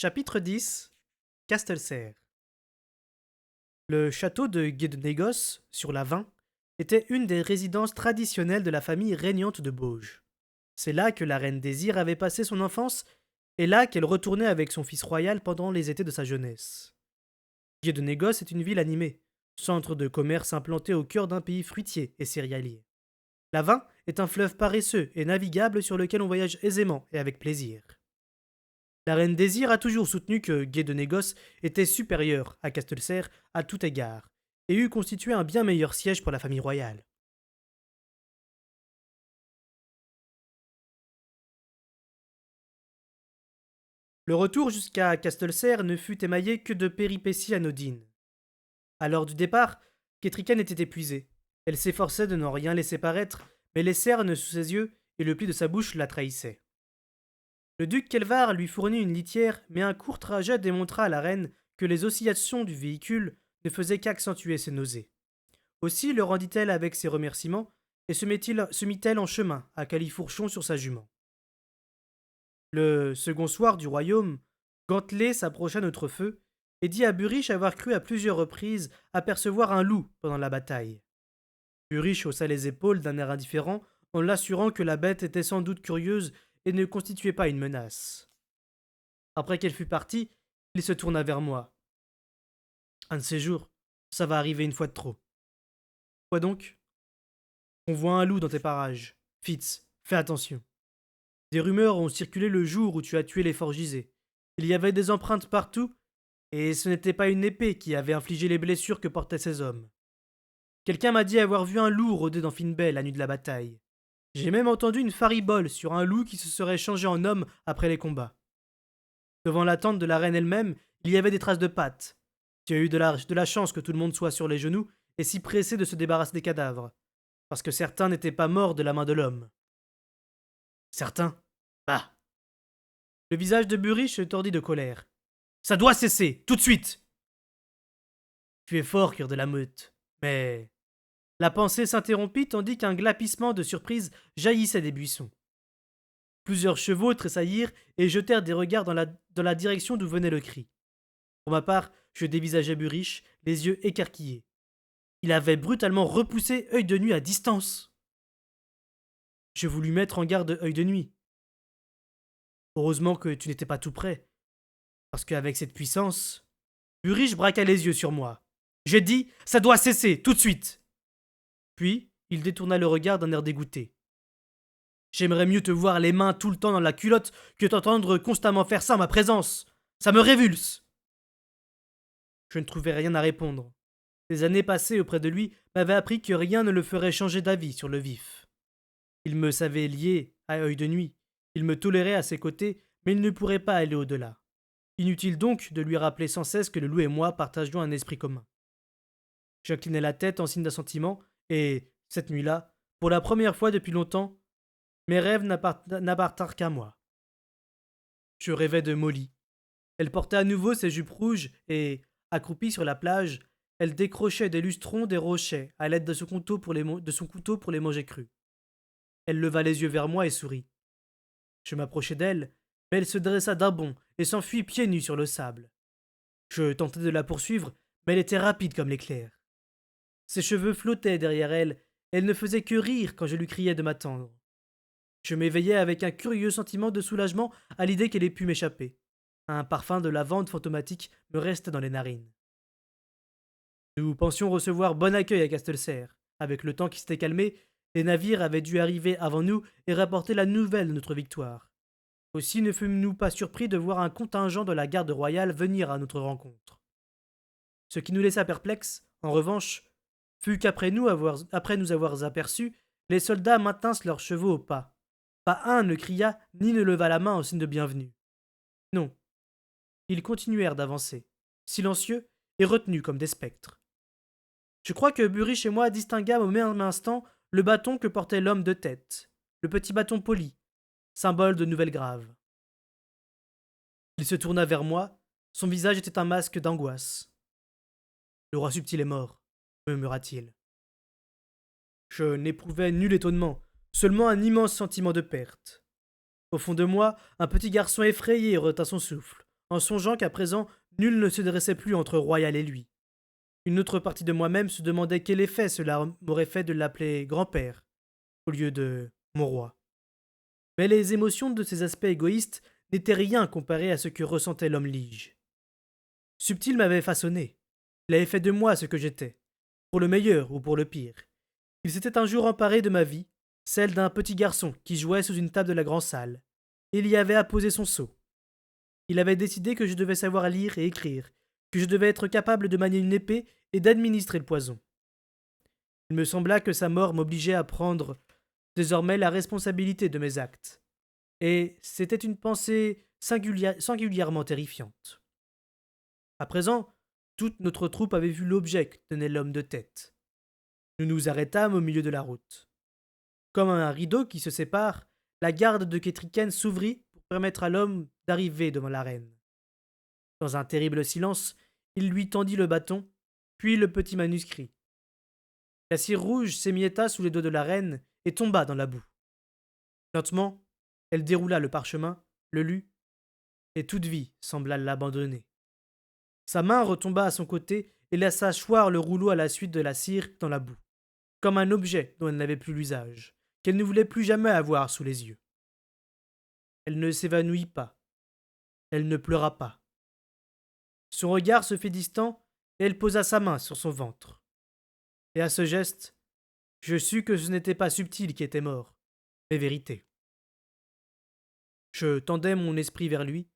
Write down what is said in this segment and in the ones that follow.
Chapitre 10. Castelcerre. Le château de Guédenégos, sur la Vin, était une des résidences traditionnelles de la famille régnante de Bauge. C'est là que la reine Désir avait passé son enfance et là qu'elle retournait avec son fils royal pendant les étés de sa jeunesse. Guédenégos est une ville animée, centre de commerce implanté au cœur d'un pays fruitier et céréalier. La Vin est un fleuve paresseux et navigable sur lequel on voyage aisément et avec plaisir. La reine Désir a toujours soutenu que Guédenégos était supérieur à Castelcerre à tout égard, et eût constitué un bien meilleur siège pour la famille royale. Le retour jusqu'à Castelcerre ne fut émaillé que de péripéties anodines. À l'heure du départ, Kétriken était épuisée. Elle s'efforçait de n'en rien laisser paraître, mais les cernes sous ses yeux et le pli de sa bouche la trahissaient. Le duc Kelvar lui fournit une litière, mais un court trajet démontra à la reine que les oscillations du véhicule ne faisaient qu'accentuer ses nausées. Aussi le rendit-elle avec ses remerciements, et se mit-elle en chemin à califourchon sur sa jument. Le second soir du royaume, Gantelet s'approcha notre feu et dit à Burich avoir cru à plusieurs reprises apercevoir un loup pendant la bataille. Burich haussa les épaules d'un air indifférent en l'assurant que la bête était sans doute curieuse et ne constituait pas une menace. Après qu'elle fut partie, il se tourna vers moi. Un de ces jours, ça va arriver une fois de trop. Quoi donc? On voit un loup dans tes parages. Fitz, fais attention. Des rumeurs ont circulé le jour où tu as tué les forgisés. Il y avait des empreintes partout, et ce n'était pas une épée qui avait infligé les blessures que portaient ces hommes. Quelqu'un m'a dit avoir vu un loup rôder dans Finbay la nuit de la bataille. J'ai même entendu une faribole sur un loup qui se serait changé en homme après les combats. Devant la tente de la reine elle-même, il y avait des traces de pattes. Tu as eu de la chance que tout le monde soit sur les genoux et si pressé de se débarrasser des cadavres, parce que certains n'étaient pas morts de la main de l'homme. Certains? Bah. Le visage de Burich se tordit de colère. Ça doit cesser, tout de suite! Tu es fort, cœur de la meute, mais. La pensée s'interrompit tandis qu'un glapissement de surprise jaillissait des buissons. Plusieurs chevaux tressaillirent et jetèrent des regards dans la direction d'où venait le cri. Pour ma part, je dévisageais Burich, les yeux écarquillés. Il avait brutalement repoussé Œil de Nuit à distance. Je voulus mettre en garde Œil de Nuit. Heureusement que tu n'étais pas tout près, parce qu'avec cette puissance, Burich braqua les yeux sur moi. J'ai dit, ça doit cesser, tout de suite. Puis, il détourna le regard d'un air dégoûté. J'aimerais mieux te voir les mains tout le temps dans la culotte que t'entendre constamment faire ça en ma présence. Ça me révulse. Je ne trouvais rien à répondre. Les années passées auprès de lui m'avaient appris que rien ne le ferait changer d'avis sur le vif. Il me savait lié à Œil de Nuit. Il me tolérait à ses côtés, mais il ne pourrait pas aller au-delà. Inutile donc de lui rappeler sans cesse que le loup et moi partagions un esprit commun. J'inclinai la tête en signe d'assentiment, et, cette nuit-là, pour la première fois depuis longtemps, mes rêves n'appartinrent qu'à moi. Je rêvais de Molly. Elle portait à nouveau ses jupes rouges et, accroupie sur la plage, elle décrochait des lustrons des rochers à l'aide de son couteau pour les manger crus. Elle leva les yeux vers moi et sourit. Je m'approchai d'elle, mais elle se dressa d'un bond et s'enfuit pieds nus sur le sable. Je tentai de la poursuivre, mais elle était rapide comme l'éclair. Ses cheveux flottaient derrière elle, et elle ne faisait que rire quand je lui criais de m'attendre. Je m'éveillai avec un curieux sentiment de soulagement à l'idée qu'elle ait pu m'échapper. Un parfum de lavande fantomatique me restait dans les narines. Nous pensions recevoir bon accueil à Castelcerre. Avec le temps qui s'était calmé, les navires avaient dû arriver avant nous et rapporter la nouvelle de notre victoire. Aussi ne fûmes-nous pas surpris de voir un contingent de la garde royale venir à notre rencontre. Ce qui nous laissa perplexes, en revanche, fut qu'après nous avoir aperçus, les soldats maintinssent leurs chevaux au pas. Pas un ne cria ni ne leva la main en signe de bienvenue. Non. Ils continuèrent d'avancer, silencieux et retenus comme des spectres. Je crois que Burich et moi distinguâmes au même instant le bâton que portait l'homme de tête, le petit bâton poli, symbole de Nouvelle-Grave. Il se tourna vers moi, son visage était un masque d'angoisse. Le roi subtil est mort, murmura-t-il. Je n'éprouvais nul étonnement, seulement un immense sentiment de perte. Au fond de moi, un petit garçon effrayé retint son souffle, en songeant qu'à présent, nul ne se dressait plus entre Royal et lui. Une autre partie de moi-même se demandait quel effet cela m'aurait fait de l'appeler grand-père, au lieu de mon roi. Mais les émotions de ces aspects égoïstes n'étaient rien comparées à ce que ressentait l'homme lige. Subtil m'avait façonné. Il avait fait de moi ce que j'étais, pour le meilleur ou pour le pire. Il s'était un jour emparé de ma vie, celle d'un petit garçon qui jouait sous une table de la grande salle, et il y avait apposé son sceau. Il avait décidé que je devais savoir lire et écrire, que je devais être capable de manier une épée et d'administrer le poison. Il me sembla que sa mort m'obligeait à prendre désormais la responsabilité de mes actes. Et c'était une pensée singulièrement terrifiante. À présent, toute notre troupe avait vu l'objet que tenait l'homme de tête. Nous nous arrêtâmes au milieu de la route. Comme un rideau qui se sépare, la garde de Ketriken s'ouvrit pour permettre à l'homme d'arriver devant la reine. Dans un terrible silence, il lui tendit le bâton, puis le petit manuscrit. La cire rouge s'émietta sous les doigts de la reine et tomba dans la boue. Lentement, elle déroula le parchemin, le lut, et toute vie sembla l'abandonner. Sa main retomba à son côté et laissa choir le rouleau à la suite de la cire dans la boue, comme un objet dont elle n'avait plus l'usage, qu'elle ne voulait plus jamais avoir sous les yeux. Elle ne s'évanouit pas. Elle ne pleura pas. Son regard se fit distant et elle posa sa main sur son ventre. Et à ce geste, je sus que ce n'était pas Subtil qui était mort, mais Vérité. Je tendais mon esprit vers lui.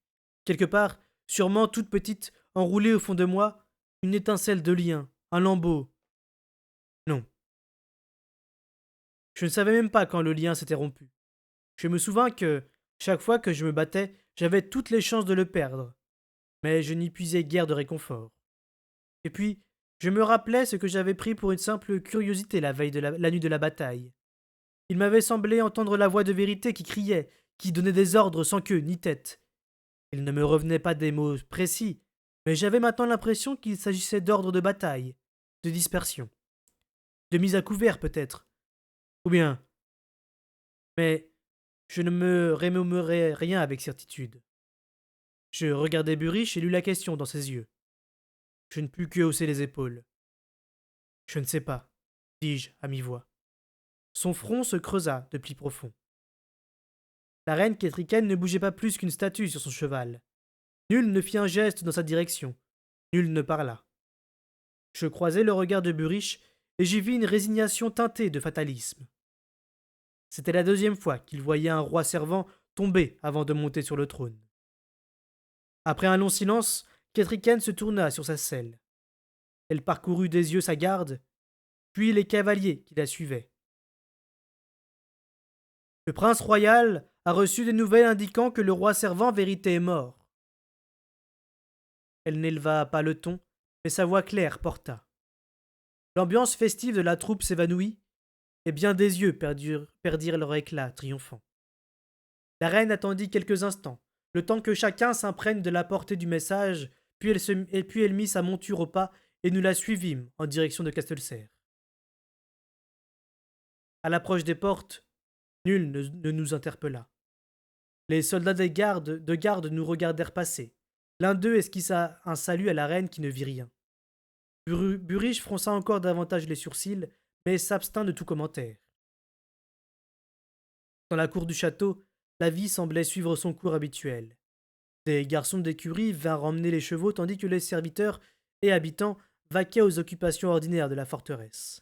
Quelque part, sûrement toute petite, enroulée au fond de moi, une étincelle de lien, un lambeau. Non. Je ne savais même pas quand le lien s'était rompu. Je me souviens que, chaque fois que je me battais, j'avais toutes les chances de le perdre. Mais je n'y puisais guère de réconfort. Et puis, je me rappelais ce que j'avais pris pour une simple curiosité la veille de la nuit de la bataille. Il m'avait semblé entendre la voix de Vérité qui criait, qui donnait des ordres sans queue ni tête. Il ne me revenait pas des mots précis, mais j'avais maintenant l'impression qu'il s'agissait d'ordres de bataille, de dispersion, de mise à couvert peut-être, ou bien. Mais je ne me remémorais rien avec certitude. Je regardai Burish et lus la question dans ses yeux. Je ne pus que hausser les épaules. Je ne sais pas, dis-je à mi-voix. Son front se creusa de plis profonds. La reine Ketriken ne bougeait pas plus qu'une statue sur son cheval. Nul ne fit un geste dans sa direction. Nul ne parla. Je croisai le regard de Burish et j'y vis une résignation teintée de fatalisme. C'était la deuxième fois qu'il voyait un roi servant tomber avant de monter sur le trône. Après un long silence, Ketriken se tourna sur sa selle. Elle parcourut des yeux sa garde, puis les cavaliers qui la suivaient. Le prince royal a reçu des nouvelles indiquant que le roi servant Vérité est mort. Elle n'éleva pas le ton, mais sa voix claire porta. L'ambiance festive de la troupe s'évanouit, et bien des yeux perdirent leur éclat triomphant. La reine attendit quelques instants, le temps que chacun s'imprègne de la portée du message, puis elle mit sa monture au pas, et nous la suivîmes en direction de Castelcerre. À l'approche des portes, nul ne nous interpella. Les soldats de garde nous regardèrent passer. L'un d'eux esquissa un salut à la reine qui ne vit rien. Burish fronça encore davantage les sourcils, mais s'abstint de tout commentaire. Dans la cour du château, la vie semblait suivre son cours habituel. Des garçons d'écurie vinrent emmener les chevaux tandis que les serviteurs et habitants vaquaient aux occupations ordinaires de la forteresse.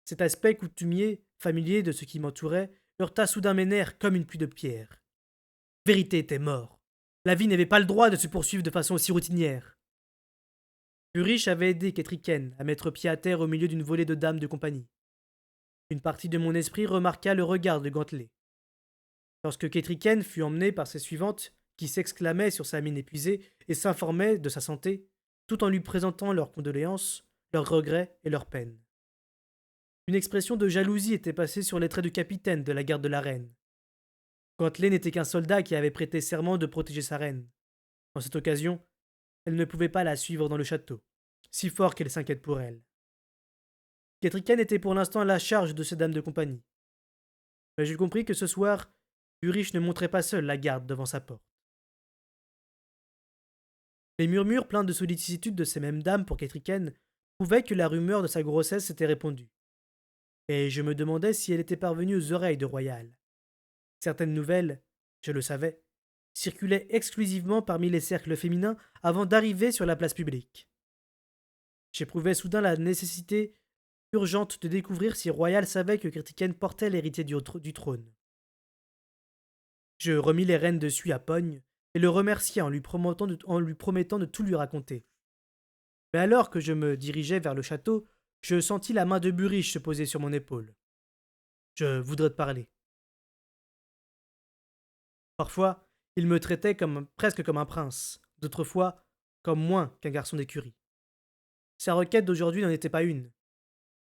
Cet aspect coutumier, familier de ce qui m'entourait, heurta soudain mes nerfs comme une pluie de pierres. Vérité était mort. La vie n'avait pas le droit de se poursuivre de façon aussi routinière. Burish avait aidé Ketriken à mettre pied à terre au milieu d'une volée de dames de compagnie. Une partie de mon esprit remarqua le regard de Gantelet. Lorsque Ketriken fut emmené par ses suivantes, qui s'exclamaient sur sa mine épuisée et s'informaient de sa santé, tout en lui présentant leurs condoléances, leurs regrets et leurs peines. Une expression de jalousie était passée sur les traits du capitaine de la garde de la reine. Gantelet n'était qu'un soldat qui avait prêté serment de protéger sa reine. En cette occasion, elle ne pouvait pas la suivre dans le château, si fort qu'elle s'inquiète pour elle. Ketriken était pour l'instant à la charge de ces dames de compagnie. Mais je compris que ce soir, Burish ne monterait pas seul la garde devant sa porte. Les murmures pleins de sollicitude de ces mêmes dames pour Ketriken prouvaient que la rumeur de sa grossesse s'était répandue. Et je me demandais si elle était parvenue aux oreilles de Royal. Certaines nouvelles, je le savais, circulaient exclusivement parmi les cercles féminins avant d'arriver sur la place publique. J'éprouvais soudain la nécessité urgente de découvrir si Royal savait que Ketriken portait l'héritier du trône. Je remis les rênes de Suie à Pogne et le remerciai en lui promettant de tout lui raconter. Mais alors que je me dirigeais vers le château, je sentis la main de Buriche se poser sur mon épaule. Je voudrais te parler. Parfois, il me traitait presque comme un prince, d'autres fois, comme moins qu'un garçon d'écurie. Sa requête d'aujourd'hui n'en était pas une.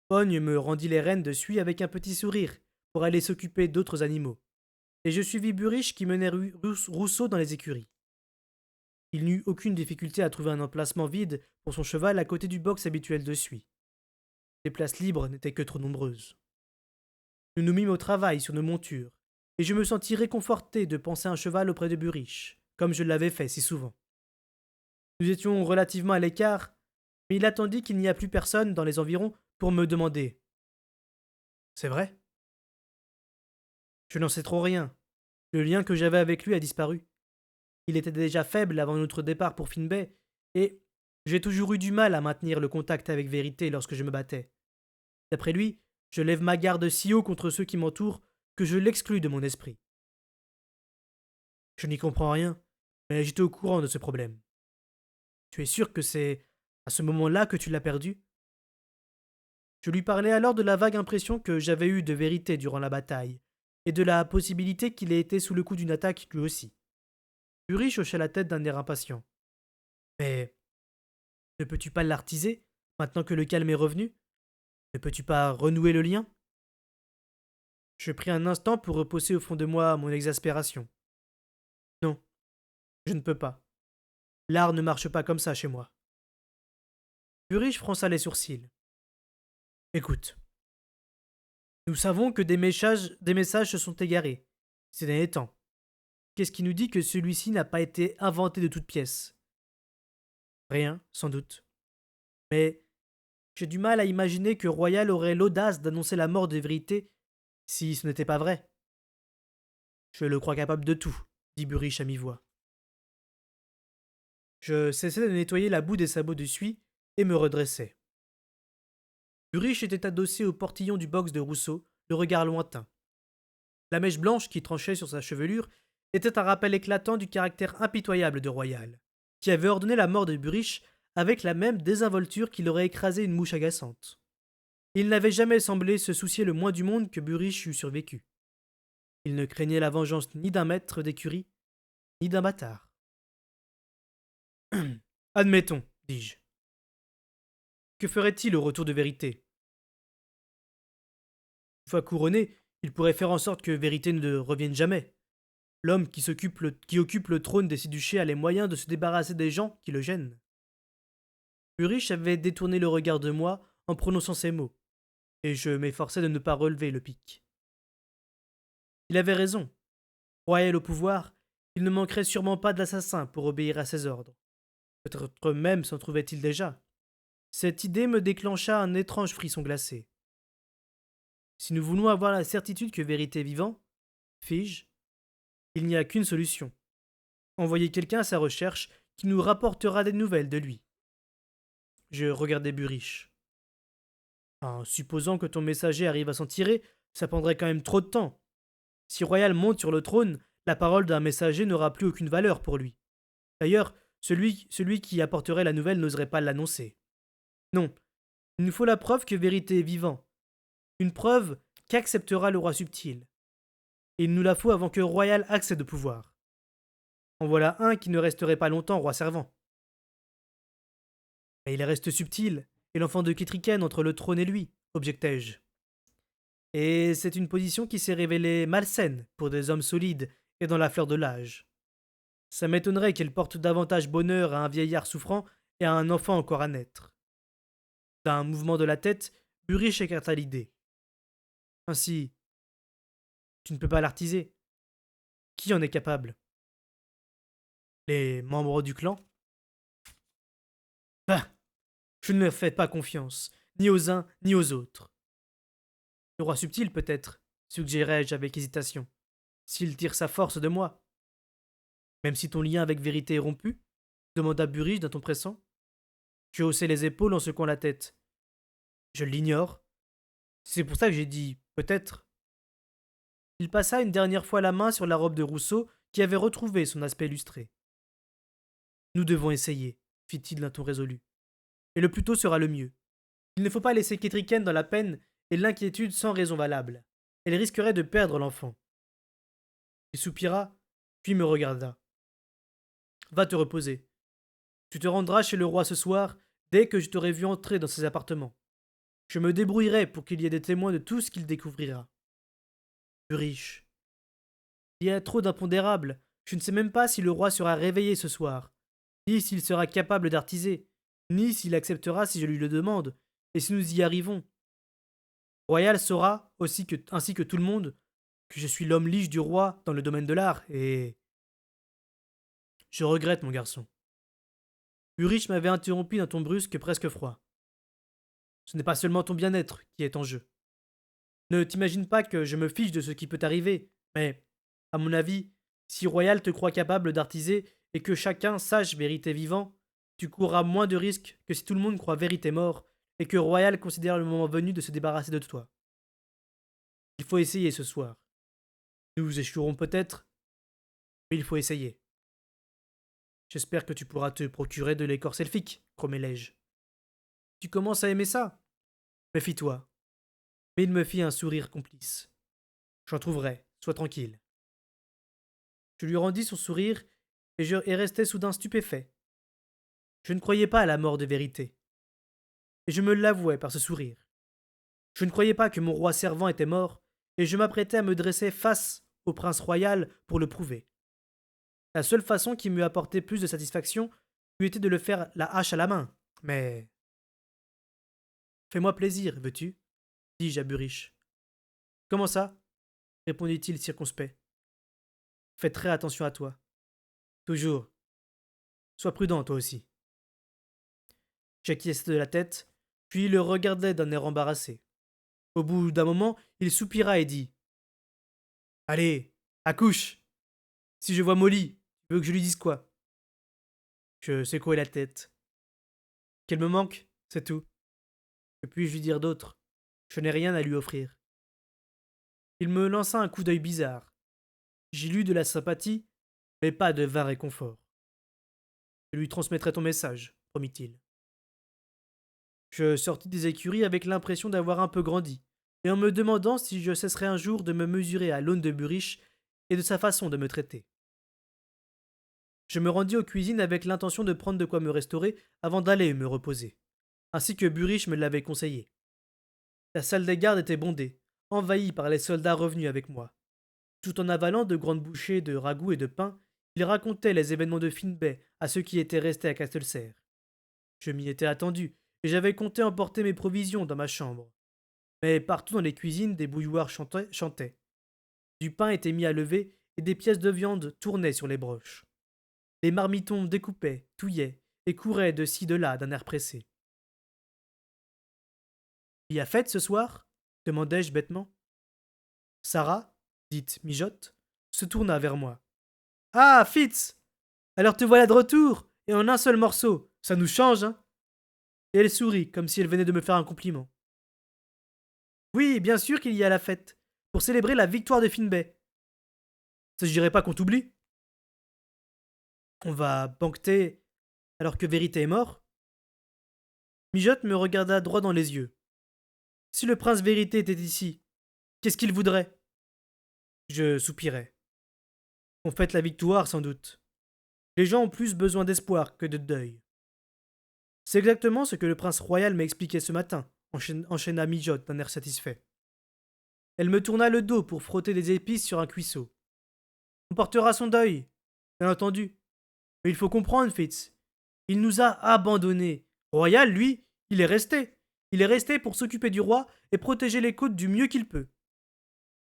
Pogne me rendit les rênes de Suie avec un petit sourire pour aller s'occuper d'autres animaux, et je suivis Buriche qui menait Rousseau dans les écuries. Il n'eut aucune difficulté à trouver un emplacement vide pour son cheval à côté du box habituel de Suie. Les places libres n'étaient que trop nombreuses. Nous nous mîmes au travail sur nos montures, et je me sentis réconforté de penser un cheval auprès de Buriche, comme je l'avais fait si souvent. Nous étions relativement à l'écart, mais il attendit qu'il n'y a plus personne dans les environs pour me demander. C'est vrai? Je n'en sais trop rien. Le lien que j'avais avec lui a disparu. Il était déjà faible avant notre départ pour Finbay, et j'ai toujours eu du mal à maintenir le contact avec Vérité lorsque je me battais. D'après lui, je lève ma garde si haut contre ceux qui m'entourent que je l'exclus de mon esprit. Je n'y comprends rien, mais j'étais au courant de ce problème. Tu es sûr que c'est à ce moment-là que tu l'as perdu? Je lui parlais alors de la vague impression que j'avais eue de Vérité durant la bataille, et de la possibilité qu'il ait été sous le coup d'une attaque lui aussi. Urich hocha la tête d'un air impatient. Mais ne peux-tu pas l'artiser, maintenant que le calme est revenu? Ne peux-tu pas renouer le lien? Je pris un instant pour repousser au fond de moi mon exaspération. Non, je ne peux pas. L'art ne marche pas comme ça chez moi. Urich fronça les sourcils. Écoute, nous savons que des messages se sont égarés ces derniers temps. Qu'est-ce qui nous dit que celui-ci n'a pas été inventé de toutes pièces? Rien, sans doute. Mais j'ai du mal à imaginer que Royal aurait l'audace d'annoncer la mort de Vérité si ce n'était pas vrai. Je le crois capable de tout, dit Buriche à mi-voix. Je cessai de nettoyer la boue des sabots de suie et me redressai. Buriche était adossé au portillon du box de Rousseau, le regard lointain. La mèche blanche qui tranchait sur sa chevelure était un rappel éclatant du caractère impitoyable de Royal, qui avait ordonné la mort de Buriche avec la même désinvolture qu'il aurait écrasé une mouche agaçante. Il n'avait jamais semblé se soucier le moins du monde que Buriche eût survécu. Il ne craignait la vengeance ni d'un maître d'écurie, ni d'un bâtard. Admettons, dis-je. Que ferait-il au retour de Vérité? Une fois couronné, il pourrait faire en sorte que Vérité ne revienne jamais. L'homme qui occupe le trône des Siduchés a les moyens de se débarrasser des gens qui le gênent. Ulrich avait détourné le regard de moi en prononçant ces mots, et je m'efforçais de ne pas relever le pic. Il avait raison. Royal au pouvoir, il ne manquerait sûrement pas d'assassins pour obéir à ses ordres. Peut-être même s'en trouvait-il déjà. Cette idée me déclencha un étrange frisson glacé. Si nous voulons avoir la certitude que Vérité est vivant, fis-je, il n'y a qu'une solution. Envoyer quelqu'un à sa recherche qui nous rapportera des nouvelles de lui. Je regardai Buriche. En supposant que ton messager arrive à s'en tirer, ça prendrait quand même trop de temps. Si Royal monte sur le trône, la parole d'un messager n'aura plus aucune valeur pour lui. D'ailleurs, celui qui apporterait la nouvelle n'oserait pas l'annoncer. Non, il nous faut la preuve que Vérité est vivant. Une preuve qu'acceptera le roi subtil. Et il nous la faut avant que Royal accède au pouvoir. En voilà un qui ne resterait pas longtemps roi servant. Mais il reste subtil, et l'enfant de Ketriken entre le trône et lui, objectai-je. Et c'est une position qui s'est révélée malsaine pour des hommes solides et dans la fleur de l'âge. Ça m'étonnerait qu'elle porte davantage bonheur à un vieillard souffrant et à un enfant encore à naître. D'un mouvement de la tête, Buriche écarta l'idée. Ainsi, tu ne peux pas l'artiser. Qui en est capable? Les membres du clan? Je ne leur fais pas confiance, ni aux uns, ni aux autres. Le roi subtil, peut-être, suggérai-je avec hésitation, s'il tire sa force de moi. Même si ton lien avec vérité est rompu, demanda Burige d'un ton pressant. Tu haussais les épaules en secouant la tête. Je l'ignore. C'est pour ça que j'ai dit peut-être. Il passa une dernière fois la main sur la robe de Rousseau qui avait retrouvé son aspect lustré. Nous devons essayer, fit-il d'un ton résolu. Et le plus tôt sera le mieux. Il ne faut pas laisser Kétriken dans la peine et l'inquiétude sans raison valable. Elle risquerait de perdre l'enfant. Il soupira, puis me regarda. Va te reposer. Tu te rendras chez le roi ce soir dès que je t'aurai vu entrer dans ses appartements. Je me débrouillerai pour qu'il y ait des témoins de tout ce qu'il découvrira. Plus riche. Il y a trop d'impondérables. Je ne sais même pas si le roi sera réveillé ce soir, ni s'il sera capable d'artiser, ni s'il acceptera si je lui le demande, et si nous y arrivons. Royal saura, aussi ainsi que tout le monde, que je suis l'homme lige du roi dans le domaine de l'art, et... Je regrette, mon garçon. Ulrich m'avait interrompu d'un ton brusque presque froid. Ce n'est pas seulement ton bien-être qui est en jeu. Ne t'imagine pas que je me fiche de ce qui peut arriver, mais, à mon avis, si Royal te croit capable d'artiser et que chacun sache vérité vivant, tu courras moins de risques que si tout le monde croit vérité mort et que Royal considère le moment venu de se débarrasser de toi. Il faut essayer ce soir. Nous échouerons peut-être, mais il faut essayer. J'espère que tu pourras te procurer de l'écorce elfique, promets-je. Tu commences à aimer ça? Méfie-toi. Mais il me fit un sourire complice. J'en trouverai, sois tranquille. Je lui rendis son sourire et je restai soudain stupéfait. Je ne croyais pas à la mort de vérité. Et je me l'avouais par ce sourire. Je ne croyais pas que mon roi servant était mort, et je m'apprêtais à me dresser face au prince royal pour le prouver. La seule façon qui m'eût apporté plus de satisfaction eût été de le faire la hache à la main. Mais... Fais-moi plaisir, veux-tu? Dis-je à Burich. Comment ça? Répondit-il circonspect. Fais très attention à toi. Toujours. Sois prudent, toi aussi. J'acquiesçai de la tête, puis le regardai d'un air embarrassé. Au bout d'un moment, il soupira et dit Allez, accouche. Si je vois Molly, tu veux que je lui dise quoi? Je secouai la tête. Qu'elle me manque, c'est tout. Que puis-je lui dire d'autre? Je n'ai rien à lui offrir. Il me lança un coup d'œil bizarre. J'y lus de la sympathie, mais pas de vain réconfort. Je lui transmettrai ton message, promit-il. Je sortis des écuries avec l'impression d'avoir un peu grandi, et en me demandant si je cesserais un jour de me mesurer à l'aune de Burich et de sa façon de me traiter. Je me rendis aux cuisines avec l'intention de prendre de quoi me restaurer avant d'aller me reposer, ainsi que Burich me l'avait conseillé. La salle des gardes était bondée, envahie par les soldats revenus avec moi. Tout en avalant de grandes bouchées de ragoût et de pain, ils racontaient les événements de Finbay à ceux qui étaient restés à Castelcerre. Je m'y étais attendu, et j'avais compté emporter mes provisions dans ma chambre. Mais partout dans les cuisines, des bouilloires chantaient. Du pain était mis à lever, et des pièces de viande tournaient sur les broches. Les marmitons découpaient, touillaient, et couraient de ci de là d'un air pressé. Il y a fête ce soir? Demandai-je bêtement. Sarah, dite Mijotte, se tourna vers moi. Ah, Fitz! Alors te voilà de retour, et en un seul morceau. Ça nous change, hein? Et elle sourit, comme si elle venait de me faire un compliment. Oui, bien sûr qu'il y a la fête, pour célébrer la victoire de Finbay. S'agirait pas qu'on t'oublie? On va banqueter alors que Vérité est mort? Mijotte me regarda droit dans les yeux. Si le prince Vérité était ici, qu'est-ce qu'il voudrait? Je soupirai. On fête la victoire, sans doute. Les gens ont plus besoin d'espoir que de deuil. C'est exactement ce que le prince royal m'a expliqué ce matin, enchaîna Mijotte d'un air satisfait. Elle me tourna le dos pour frotter des épices sur un cuisseau. On portera son deuil, bien entendu. Mais il faut comprendre, Fitz. Il nous a abandonnés. Royal, lui, il est resté. Il est resté pour s'occuper du roi et protéger les côtes du mieux qu'il peut.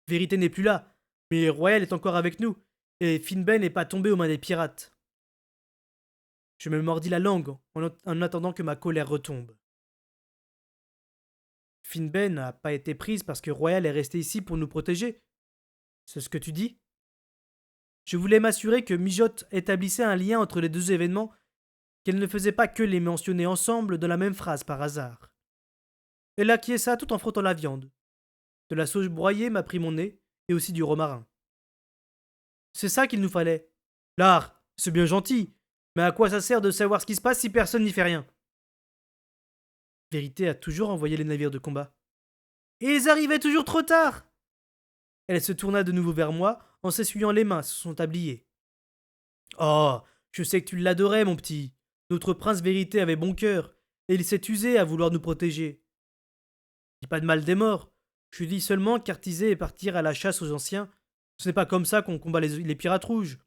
Vérité n'est plus là, mais Royal est encore avec nous, et Finbay n'est pas tombé aux mains des pirates. Je me mordis la langue en attendant que ma colère retombe. Finbay n'a pas été prise parce que Royal est resté ici pour nous protéger. C'est ce que tu dis? Je voulais m'assurer que Mijotte établissait un lien entre les deux événements, qu'elle ne faisait pas que les mentionner ensemble dans la même phrase par hasard. Elle acquiesça tout en frottant la viande. De la sauge broyée m'a pris mon nez, et aussi du romarin. C'est ça qu'il nous fallait. L'art, c'est bien gentil, mais à quoi ça sert de savoir ce qui se passe si personne n'y fait rien? Vérité a toujours envoyé les navires de combat. Et ils arrivaient toujours trop tard! Elle se tourna de nouveau vers moi en s'essuyant les mains sur son tablier. Oh, je sais que tu l'adorais, mon petit. Notre prince Vérité avait bon cœur, et il s'est usé à vouloir nous protéger. Dis pas de mal des morts. Je dis seulement qu'artiser et partir à la chasse aux anciens, ce n'est pas comme ça qu'on combat les pirates rouges.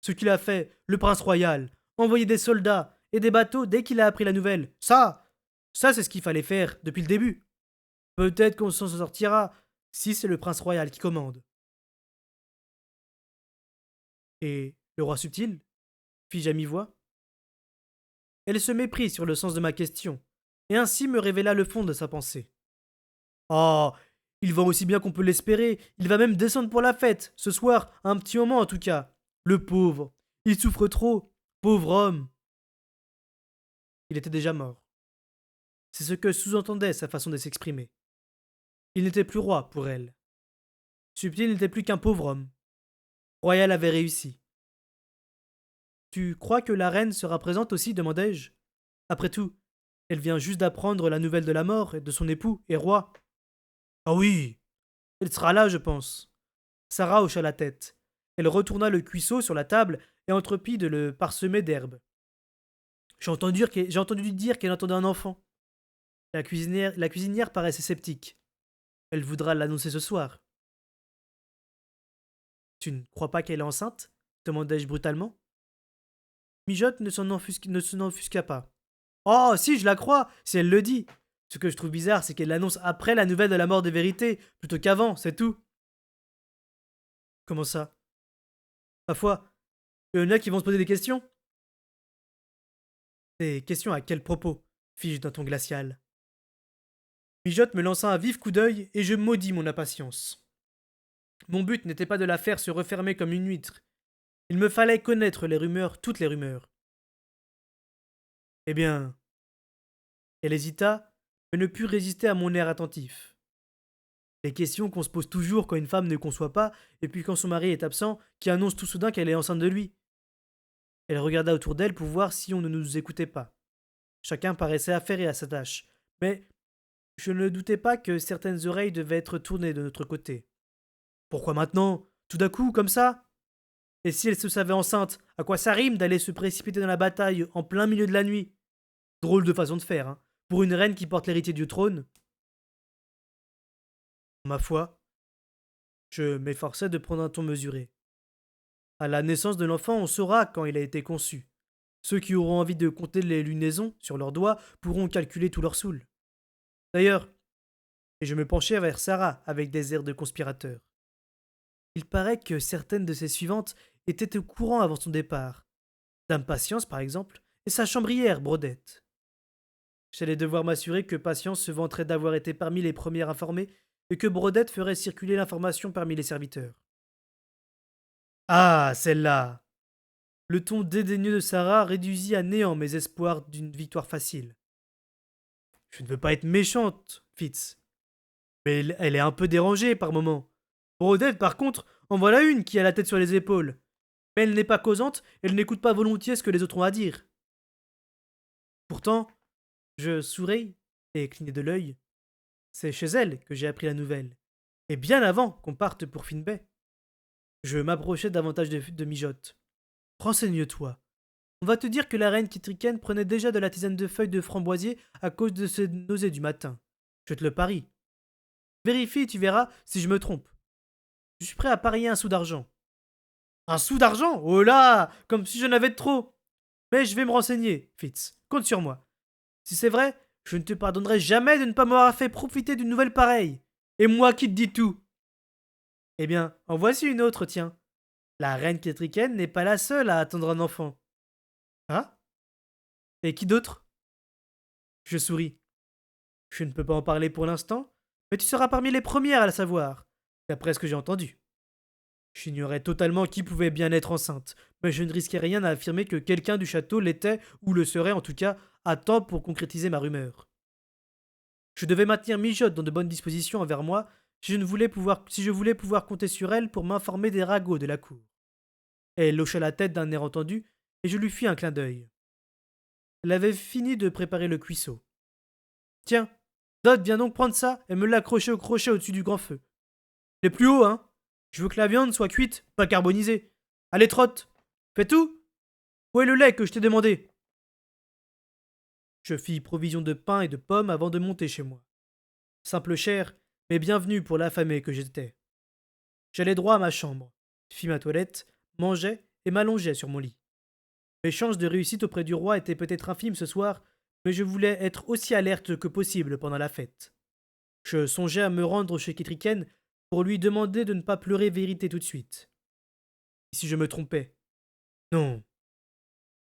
Ce qu'il a fait, le prince royal, envoyer des soldats et des bateaux dès qu'il a appris la nouvelle, ça c'est ce qu'il fallait faire depuis le début. Peut-être qu'on s'en sortira si c'est le prince royal qui commande. Et le roi subtil? Fis-je à mi-voix. Elle se méprit sur le sens de ma question, et ainsi me révéla le fond de sa pensée. Oh, il va aussi bien qu'on peut l'espérer, il va même descendre pour la fête, ce soir, un petit moment en tout cas. Le pauvre, il souffre trop, pauvre homme. Il était déjà mort. C'est ce que sous-entendait sa façon de s'exprimer. Il n'était plus roi pour elle. Subtil n'était plus qu'un pauvre homme. Royal avait réussi. Tu crois que la reine sera présente aussi, demandai-je. Après tout, elle vient juste d'apprendre la nouvelle de la mort de son époux et roi. Ah oui, elle sera là, je pense. Sarah hocha la tête. Elle retourna le cuisseau sur la table et entreprit de le parsemer d'herbes. J'ai entendu dire qu'elle entendait un enfant. La cuisinière paraissait sceptique. Elle voudra l'annoncer ce soir. Tu ne crois pas qu'elle est enceinte? Demandai-je brutalement. Mijotte ne s'en offusqua pas. Oh, si, je la crois, si elle le dit. Ce que je trouve bizarre, c'est qu'elle l'annonce après la nouvelle de la mort de Vérité, plutôt qu'avant, c'est tout. Comment ça? Ma foi, il y en a qui vont se poser des questions? Des questions à quel propos? Fis-je d'un ton glacial. Mijotte me lança un vif coup d'œil et je maudis mon impatience. Mon but n'était pas de la faire se refermer comme une huître. Il me fallait connaître les rumeurs, toutes les rumeurs. Eh bien, elle hésita, mais ne put résister à mon air attentif. Les questions qu'on se pose toujours quand une femme ne conçoit pas, et puis quand son mari est absent, qui annonce tout soudain qu'elle est enceinte de lui. Elle regarda autour d'elle pour voir si on ne nous écoutait pas. Chacun paraissait affairé à sa tâche, mais je ne doutais pas que certaines oreilles devaient être tournées de notre côté. Pourquoi maintenant? Tout d'un coup, comme ça? Et si elle se savait enceinte, à quoi ça rime d'aller se précipiter dans la bataille en plein milieu de la nuit? Drôle de façon de faire, hein, pour une reine qui porte l'héritier du trône. Ma foi, je m'efforçais de prendre un ton mesuré. À la naissance de l'enfant, on saura quand il a été conçu. Ceux qui auront envie de compter les lunaisons sur leurs doigts pourront calculer tout leur soul. D'ailleurs, et je me penchai vers Sarah avec des airs de conspirateur. Il paraît que certaines de ses suivantes étaient au courant avant son départ. Dame Patience, par exemple, et sa chambrière, Brodette. J'allais devoir m'assurer que Patience se vanterait d'avoir été parmi les premières informées et que Brodette ferait circuler l'information parmi les serviteurs. Ah, celle-là! Le ton dédaigneux de Sarah réduisit à néant mes espoirs d'une victoire facile. Je ne veux pas être méchante, Fitz, mais elle est un peu dérangée par moments. Brodette, par contre, en voilà une qui a la tête sur les épaules. Mais elle n'est pas causante, elle n'écoute pas volontiers ce que les autres ont à dire. Pourtant, je souris et clignai de l'œil. C'est chez elle que j'ai appris la nouvelle, et bien avant qu'on parte pour Finbay. Je m'approchai davantage de Mijotte. Renseigne-toi. On va te dire que la reine Kitriken prenait déjà de la tisane de feuilles de framboisier à cause de ses nausées du matin. Je te le parie. Vérifie et tu verras si je me trompe. Je suis prêt à parier un sou d'argent. Un sou d'argent? Oh là! Comme si j'en avais de trop! Mais je vais me renseigner, Fitz. Compte sur moi. Si c'est vrai, je ne te pardonnerai jamais de ne pas m'avoir fait profiter d'une nouvelle pareille. Et moi qui te dis tout. Eh bien, en voici une autre, tiens. La reine Ketriken n'est pas la seule à attendre un enfant. Ah? Et qui d'autre? Je souris. Je ne peux pas en parler pour l'instant, mais tu seras parmi les premières à le savoir, d'après ce que j'ai entendu. J'ignorais totalement qui pouvait bien être enceinte, mais je ne risquais rien à affirmer que quelqu'un du château l'était, ou le serait en tout cas, à temps pour concrétiser ma rumeur. Je devais maintenir Mijotte dans de bonnes dispositions envers moi si je voulais pouvoir compter sur elle pour m'informer des ragots de la cour. Elle hocha la tête d'un air entendu, et je lui fis un clin d'œil. Elle avait fini de préparer le cuisseau. Tiens, Dot, viens donc prendre ça et me l'accrocher au crochet au-dessus du grand feu. Les plus haut, hein. Je veux que la viande soit cuite, pas carbonisée. Allez, trotte. Fais tout. Où est le lait que je t'ai demandé? Je fis provision de pain et de pommes avant de monter chez moi. Simple chair, mais bienvenue pour l'affamé que j'étais. J'allai droit à ma chambre, fis ma toilette, mangeai et m'allongeai sur mon lit. Mes chances de réussite auprès du roi étaient peut-être infimes ce soir, mais je voulais être aussi alerte que possible pendant la fête. Je songeais à me rendre chez Kétriken pour lui demander de ne pas pleurer vérité tout de suite. Et si je me trompais? Non.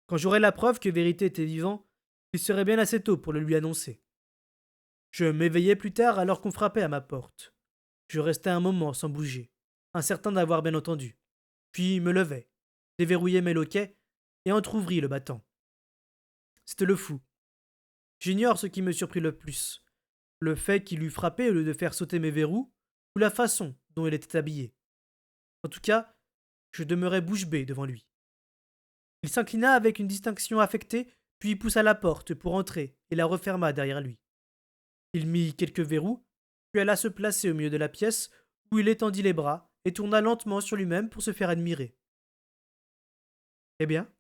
Quand j'aurais la preuve que vérité était vivant, il serait bien assez tôt pour le lui annoncer. Je m'éveillai plus tard alors qu'on frappait à ma porte. Je restai un moment sans bouger, incertain d'avoir bien entendu. Puis me levai, déverrouillai mes loquets et entr'ouvris le battant. C'était le fou. J'ignore ce qui me surprit le plus. Le fait qu'il eût frappé au lieu de faire sauter mes verrous, ou la façon dont il était habillé. En tout cas, je demeurai bouche bée devant lui. Il s'inclina avec une distinction affectée, puis poussa la porte pour entrer et la referma derrière lui. Il mit quelques verrous, puis alla se placer au milieu de la pièce, où il étendit les bras et tourna lentement sur lui-même pour se faire admirer. Eh bien?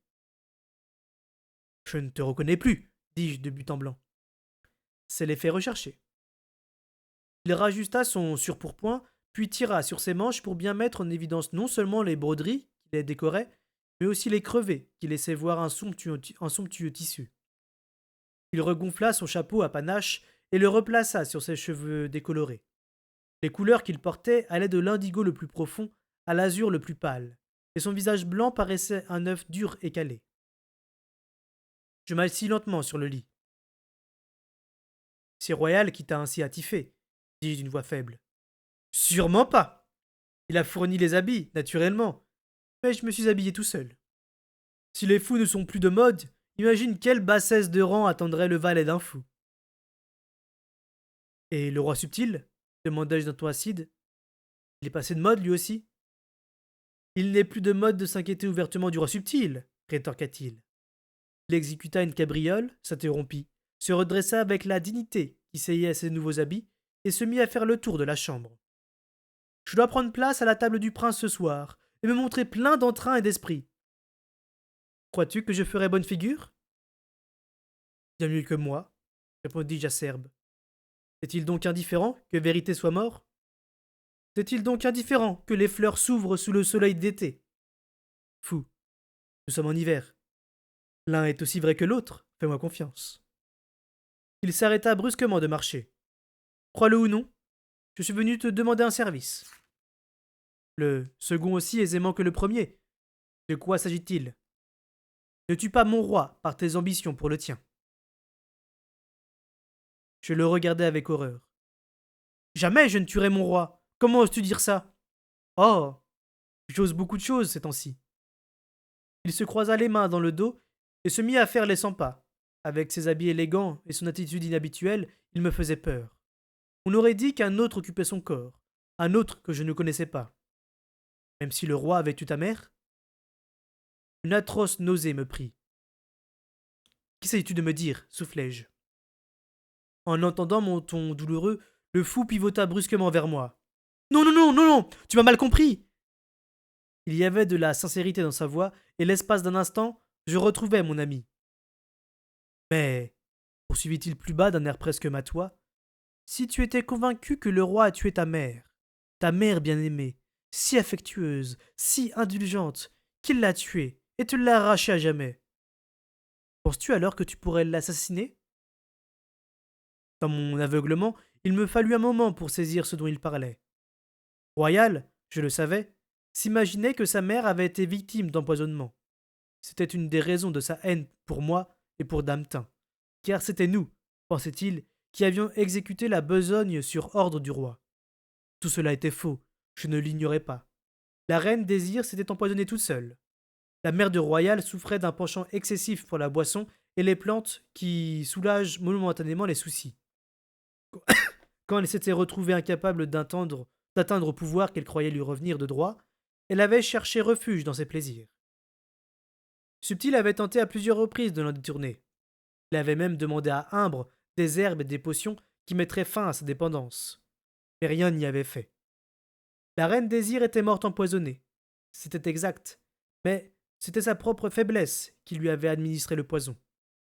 Je ne te reconnais plus, dis-je de but en blanc. C'est l'effet recherché. Il rajusta son surpourpoint, puis tira sur ses manches pour bien mettre en évidence non seulement les broderies qui les décoraient, mais aussi les crevés qui laissaient voir un somptueux tissu. Il regonfla son chapeau à panache et le replaça sur ses cheveux décolorés. Les couleurs qu'il portait allaient de l'indigo le plus profond à l'azur le plus pâle, et son visage blanc paraissait un œuf dur et calé. Je m'assis lentement sur le lit. C'est Royal qui t'a ainsi attifé, dis-je d'une voix faible. Sûrement pas. Il a fourni les habits, naturellement, mais je me suis habillé tout seul. Si les fous ne sont plus de mode, imagine quelle bassesse de rang attendrait le valet d'un fou. Et le roi subtil? Demandai-je d'un ton acide. Il est passé de mode lui aussi? Il n'est plus de mode de s'inquiéter ouvertement du roi subtil, rétorqua-t-il. Il exécuta une cabriole, s'interrompit, se redressa avec la dignité qui seyait ses nouveaux habits, et se mit à faire le tour de la chambre. Je dois prendre place à la table du prince ce soir, et me montrer plein d'entrain et d'esprit. Crois-tu que je ferai bonne figure? Bien mieux que moi, répondis-je acerbe. Est-il donc indifférent que Vérité soit mort? Est-il donc indifférent que les fleurs s'ouvrent sous le soleil d'été? Fou, nous sommes en hiver. L'un est aussi vrai que l'autre, fais-moi confiance. Il s'arrêta brusquement de marcher. Crois-le ou non, je suis venu te demander un service. Le second aussi aisément que le premier. De quoi s'agit-il? Ne tue pas mon roi par tes ambitions pour le tien. Je le regardai avec horreur. Jamais je ne tuerai mon roi. Comment oses-tu dire ça? Oh, j'ose beaucoup de choses ces temps-ci. Il se croisa les mains dans le dos et se mit à faire les 100 pas. Avec ses habits élégants et son attitude inhabituelle, il me faisait peur. On aurait dit qu'un autre occupait son corps, un autre que je ne connaissais pas. Même si le roi avait tué ta mère? Une atroce nausée me prit. Qu'essayes-tu de me dire? Soufflai-je. En entendant mon ton douloureux, le fou pivota brusquement vers moi. Non, non, non, non, non, tu m'as mal compris. Il y avait de la sincérité dans sa voix, et l'espace d'un instant, je retrouvai mon ami. Mais, poursuivit-il plus bas d'un air presque matois, si tu étais convaincu que le roi a tué ta mère bien-aimée, si affectueuse, si indulgente, qu'il l'a tuée et te l'a arrachée à jamais, penses-tu alors que tu pourrais l'assassiner? Dans mon aveuglement, il me fallut un moment pour saisir ce dont il parlait. Royal, je le savais, s'imaginait que sa mère avait été victime d'empoisonnement. C'était une des raisons de sa haine pour moi et pour Damtin, car c'était nous, pensait-il, qui avions exécuté la besogne sur ordre du roi. Tout cela était faux, je ne l'ignorais pas. La reine Désir s'était empoisonnée toute seule. La mère de Royal souffrait d'un penchant excessif pour la boisson et les plantes qui soulagent momentanément les soucis. Quand elle s'était retrouvée incapable d'atteindre au pouvoir qu'elle croyait lui revenir de droit, elle avait cherché refuge dans ses plaisirs. Subtil avait tenté à plusieurs reprises de l'en détourner. Il avait même demandé à Imbre des herbes et des potions qui mettraient fin à sa dépendance. Mais rien n'y avait fait. La reine Désir était morte empoisonnée. C'était exact. Mais c'était sa propre faiblesse qui lui avait administré le poison.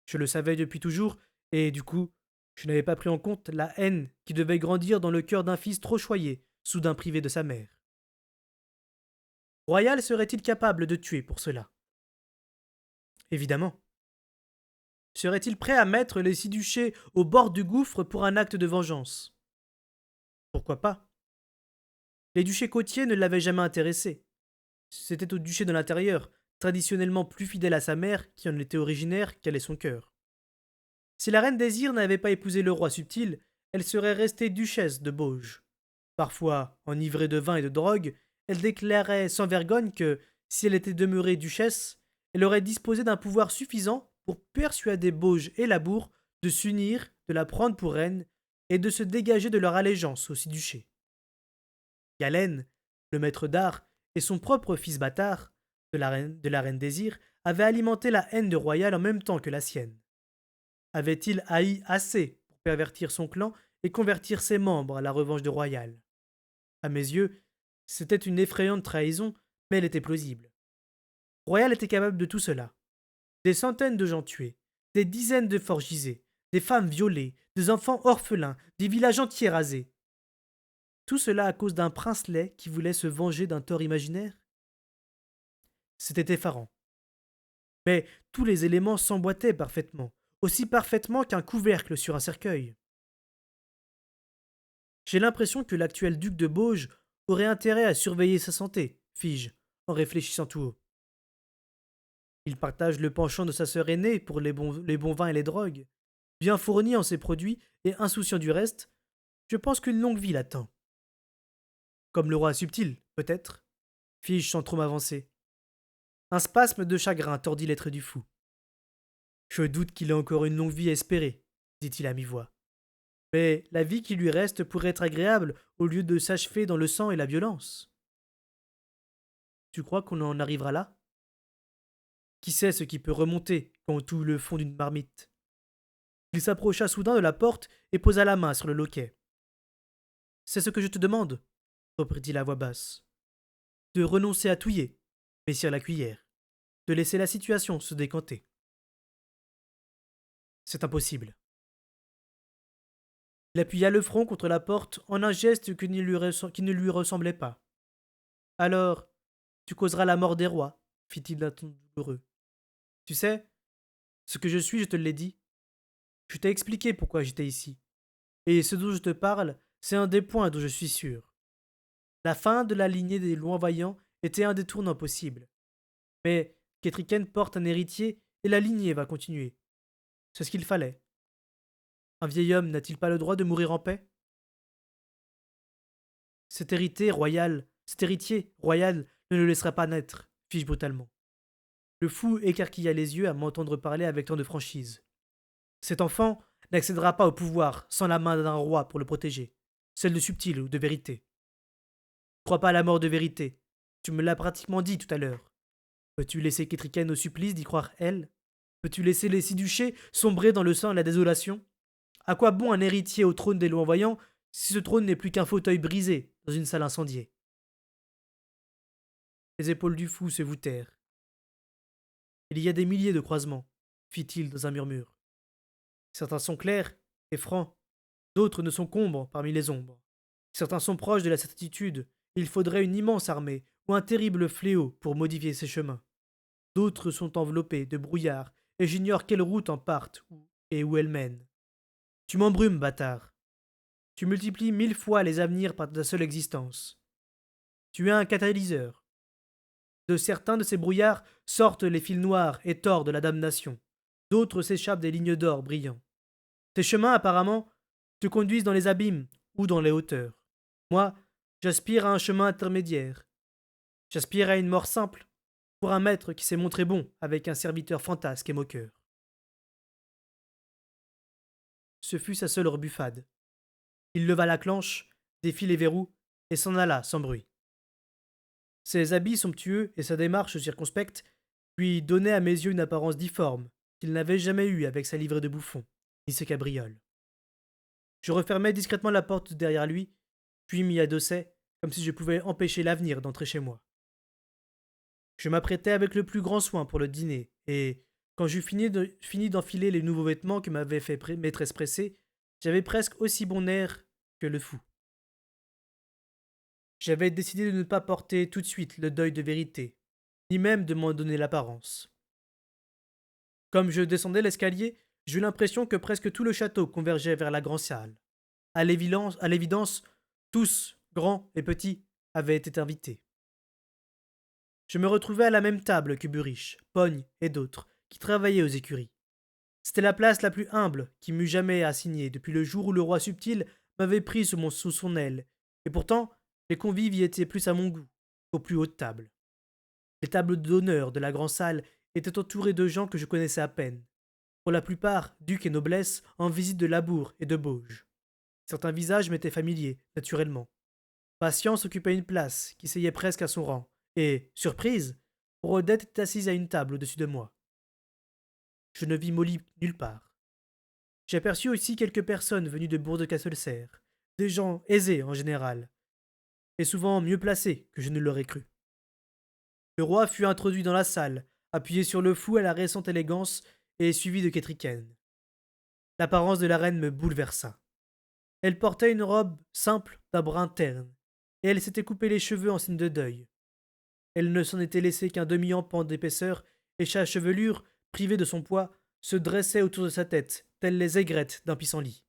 Je le savais depuis toujours, et du coup, je n'avais pas pris en compte la haine qui devait grandir dans le cœur d'un fils trop choyé, soudain privé de sa mère. Royal serait-il capable de tuer pour cela? Évidemment. Serait-il prêt à mettre les six duchés au bord du gouffre pour un acte de vengeance? Pourquoi pas? Les duchés côtiers ne l'avaient jamais intéressé. C'était au duché de l'intérieur, traditionnellement plus fidèle à sa mère, qui en était originaire, qu'allait son cœur. Si la reine Désir n'avait pas épousé le roi Subtil, elle serait restée duchesse de Bauge. Parfois, enivrée de vin et de drogue, elle déclarait sans vergogne que, si elle était demeurée duchesse, elle aurait disposé d'un pouvoir suffisant pour persuader Bauge et Labour de s'unir, de la prendre pour reine et de se dégager de leur allégeance au duché. Galen, le maître d'art, et son propre fils bâtard, de la reine Désir, avaient alimenté la haine de Royal en même temps que la sienne. Avait-il haï assez pour pervertir son clan et convertir ses membres à la revanche de Royal? À mes yeux, c'était une effrayante trahison, mais elle était plausible. Royal était capable de tout cela. Des centaines de gens tués, des dizaines de forts gisés, des femmes violées, des enfants orphelins, des villages entiers rasés. Tout cela à cause d'un princelet qui voulait se venger d'un tort imaginaire? C'était effarant. Mais tous les éléments s'emboîtaient parfaitement, aussi parfaitement qu'un couvercle sur un cercueil. J'ai l'impression que l'actuel duc de Bauge aurait intérêt à surveiller sa santé, fis-je, en réfléchissant tout haut. Il partage le penchant de sa sœur aînée pour les bons vins et les drogues. Bien fourni en ses produits et insouciant du reste, je pense qu'une longue vie l'attend. Comme le roi subtil, peut-être, fis-je sans trop m'avancer. Un spasme de chagrin tordit l'être du fou. Je doute qu'il ait encore une longue vie à espérer, dit-il à mi-voix. Mais la vie qui lui reste pourrait être agréable au lieu de s'achever dans le sang et la violence. Tu crois qu'on en arrivera là? Qui sait ce qui peut remonter quand on touille le fond d'une marmite? Il s'approcha soudain de la porte et posa la main sur le loquet. C'est ce que je te demande, reprit-il à voix basse. De renoncer à touiller, messire la cuillère, de laisser la situation se décanter. C'est impossible. Il appuya le front contre la porte en un geste qui ne lui ressemblait pas. Alors, tu causeras la mort des rois, fit-il d'un ton douloureux. Tu sais, ce que je suis, je te l'ai dit. Je t'ai expliqué pourquoi j'étais ici. Et ce dont je te parle, c'est un des points dont je suis sûr. La fin de la lignée des Loin-Vaillant était un des tournants possibles. Mais Ketriken porte un héritier et la lignée va continuer. C'est ce qu'il fallait. Un vieil homme n'a-t-il pas le droit de mourir en paix? Cet héritier royal ne le laissera pas naître, fis-je brutalement. Le fou écarquilla les yeux à m'entendre parler avec tant de franchise. Cet enfant n'accédera pas au pouvoir sans la main d'un roi pour le protéger, celle de subtil ou de vérité. Ne crois pas à la mort de vérité. Tu me l'as pratiquement dit tout à l'heure. Peux-tu laisser Ketriken au supplice d'y croire elle? Peux-tu laisser les six duchés sombrer dans le sang et la désolation? À quoi bon un héritier au trône des Loin-Voyants si ce trône n'est plus qu'un fauteuil brisé dans une salle incendiée? Les épaules du fou se voûtèrent. Il y a des milliers de croisements, fit-il dans un murmure. Certains sont clairs et francs, d'autres ne sont qu'ombres parmi les ombres. Certains sont proches de la certitude, il faudrait une immense armée ou un terrible fléau pour modifier ces chemins. D'autres sont enveloppés de brouillard, et j'ignore quelle route en partent et où elles mènent. Tu m'embrumes, bâtard. Tu multiplies 1000 fois les avenirs par ta seule existence. Tu es un catalyseur. De certains de ces brouillards sortent les fils noirs et tors de la damnation. d'autres s'échappent des lignes d'or brillants. Ces chemins, apparemment, te conduisent dans les abîmes ou dans les hauteurs. Moi, j'aspire à un chemin intermédiaire. J'aspire à une mort simple, pour un maître qui s'est montré bon avec un serviteur fantasque et moqueur. Ce fut sa seule rebuffade. Il leva la clenche, défit les verrous, et s'en alla sans bruit. Ses habits somptueux et sa démarche circonspecte lui donnaient à mes yeux une apparence difforme qu'il n'avait jamais eue avec sa livrée de bouffon, ni ses cabrioles. Je refermai discrètement la porte derrière lui, puis m'y adossai, comme si je pouvais empêcher l'avenir d'entrer chez moi. Je m'apprêtai avec le plus grand soin pour le dîner, et, quand j'eus fini d'enfiler les nouveaux vêtements que m'avait fait maîtresse pressée, j'avais presque aussi bon air que le fou. J'avais décidé de ne pas porter tout de suite le deuil de vérité, ni même de m'en donner l'apparence. Comme je descendais l'escalier, j'eus l'impression que presque tout le château convergeait vers la grande salle. À l'évidence, tous, grands et petits, avaient été invités. Je me retrouvais à la même table que Buriche, Pogne et d'autres, qui travaillaient aux écuries. C'était la place la plus humble qui m'eût jamais assignée depuis le jour où le roi subtil m'avait pris sous son aile, et pourtant les convives y étaient plus à mon goût qu'aux plus hautes tables. Les tables d'honneur de la grande salle étaient entourées de gens que je connaissais à peine, pour la plupart ducs et noblesse en visite de Labour et de Bauge. Certains visages m'étaient familiers, naturellement. Patience occupait une place qui s'ayait presque à son rang, et, surprise, Brodette était assise à une table au-dessus de moi. Je ne vis Molly nulle part. J'aperçus aussi quelques personnes venues de Bourg-de-Castelcerre, des gens aisés en général, et souvent mieux placés que je ne l'aurais cru. Le roi fut introduit dans la salle, appuyé sur le fou à la récente élégance et suivi de Ketriken. L'apparence de la reine me bouleversa. Elle portait une robe simple d'un brun terne, et elle s'était coupé les cheveux en signe de deuil. Elle ne s'en était laissé qu'un demi-empan d'épaisseur, et sa chevelure, privée de son poids, se dressait autour de sa tête, telles les aigrettes d'un pissenlit.